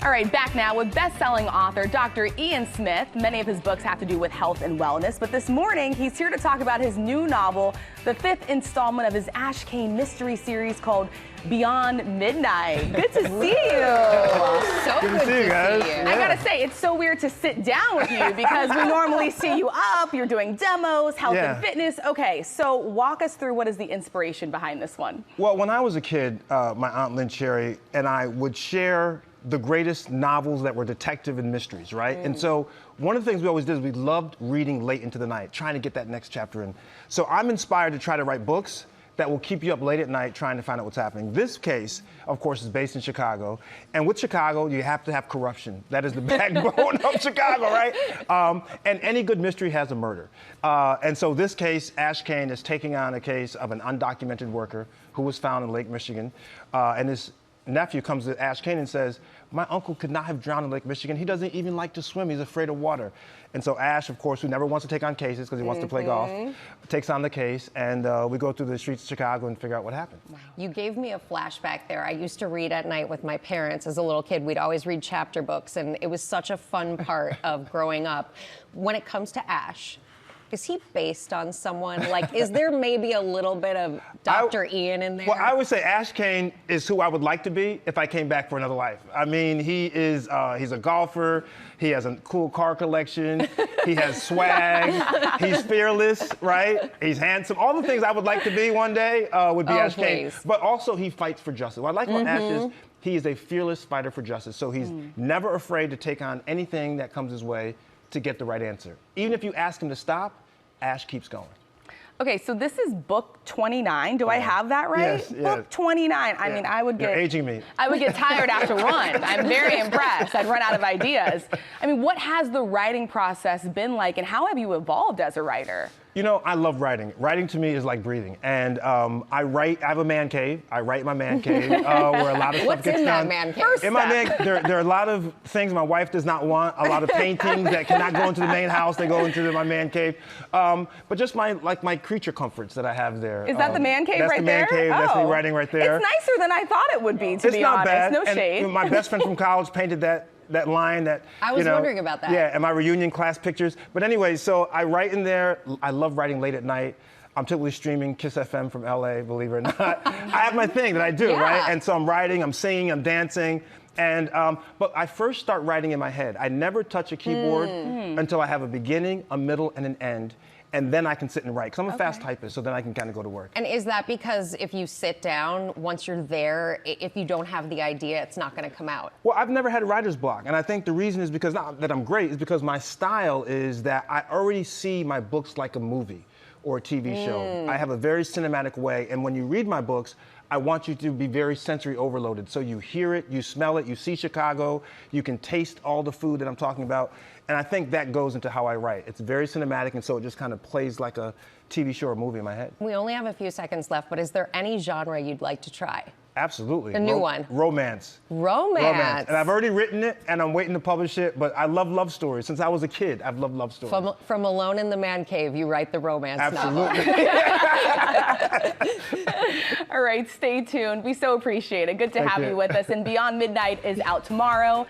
All right, back now with best-selling author Dr. Ian Smith. Many of his books have to do with health and wellness, but this morning he's here to talk about his new novel, the 5th installment of his Ashe Cayne mystery series called Beyond Midnight. Good to see you. So good to see you guys. I gotta say, it's so weird to sit down with you because we normally see you up, you're doing demos, health and fitness. Okay, so walk us through what is the inspiration behind this one. Well, when I was a kid, my Aunt Lynn Cherry and I would share the greatest novels that were detective and mysteries, right? And so one of the things we always did is we loved reading late into the night, trying to get that next chapter in. So I'm inspired to try to write books that will keep you up late at night trying to find out what's happening. This case, of course, is based in Chicago. And with Chicago, you have to have corruption. That is the backbone of Chicago, right? And any good mystery has a murder. And so this case, Ashe Cayne is taking on a case of an undocumented worker who was found in Lake Michigan. And his nephew comes to Ashe Cayne and says, my uncle could not have drowned in Lake Michigan. He doesn't even like to swim. He's afraid of water. And so Ashe, of course, who never wants to take on cases because he wants to play golf, takes on the case, and we go through the streets of Chicago and figure out what happened. Wow. You gave me a flashback there. I used to read at night with my parents as a little kid. We'd always read chapter books, and it was such a fun part of growing up. When it comes to Ashe, is he based on someone? Like, is there maybe a little bit of Dr. Ian in there? Well, I would say Ashe Cayne is who I would like to be if I came back for another life. I mean, he's a golfer. He has a cool car collection. He has swag. He's fearless, right? He's handsome. All the things I would like to be one day would be Ashe Cayne. But also, he fights for justice. What I like about Ashe is he is a fearless fighter for justice. So he's never afraid to take on anything that comes his way to get the right answer. Even if you ask him to stop, Ashe keeps going. Okay, so this is book 29. Do I have that right? Yes, book 29. I mean, I would get... You're aging me. I would get tired after one. I'm very impressed. I'd run out of ideas. I mean, what has the writing process been like, and how have you evolved as a writer? You know, I love writing. Writing to me is like breathing. And I have a man cave. I write in my man cave where a lot of stuff gets done. What's in that man cave? First in my man, there are a lot of things my wife does not want, a lot of paintings that cannot go into the main house, they go into my man cave. But just my creature comforts that I have there. Is that the man cave right there? That's the man cave, that's me writing right there. It's nicer than I thought it would be, to be honest. It's not bad. No shade. And my best friend from college painted that line that, I was wondering about that. Yeah, and my reunion class pictures. But anyway, so I write in there. I love writing late at night. I'm typically streaming Kiss FM from LA, believe it or not. I have my thing that I do, right? And so I'm writing, I'm singing, I'm dancing. And, but I first start writing in my head. I never touch a keyboard until I have a beginning, a middle, and an end. And then I can sit and write, because I'm a fast typist, so then I can kind of go to work. And is that because if you sit down, once you're there, if you don't have the idea, it's not going to come out? Well, I've never had writer's block, and I think the reason is because, not that I'm great, is because my style is that I already see my books like a movie or a TV show. I have a very cinematic way, and when you read my books, I want you to be very sensory overloaded. So you hear it, you smell it, you see Chicago, you can taste all the food that I'm talking about. And I think that goes into how I write. It's very cinematic, and so it just kind of plays like a TV show or movie in my head. We only have a few seconds left, but is there any genre you'd like to try? Absolutely. A new one. Romance. Romance. And I've already written it, and I'm waiting to publish it, but I love love stories. Since I was a kid, I've loved love stories. From Alone in the Man Cave, you write the romance novel. All right, stay tuned. We so appreciate it. Good to have you with us. And Beyond Midnight is out tomorrow.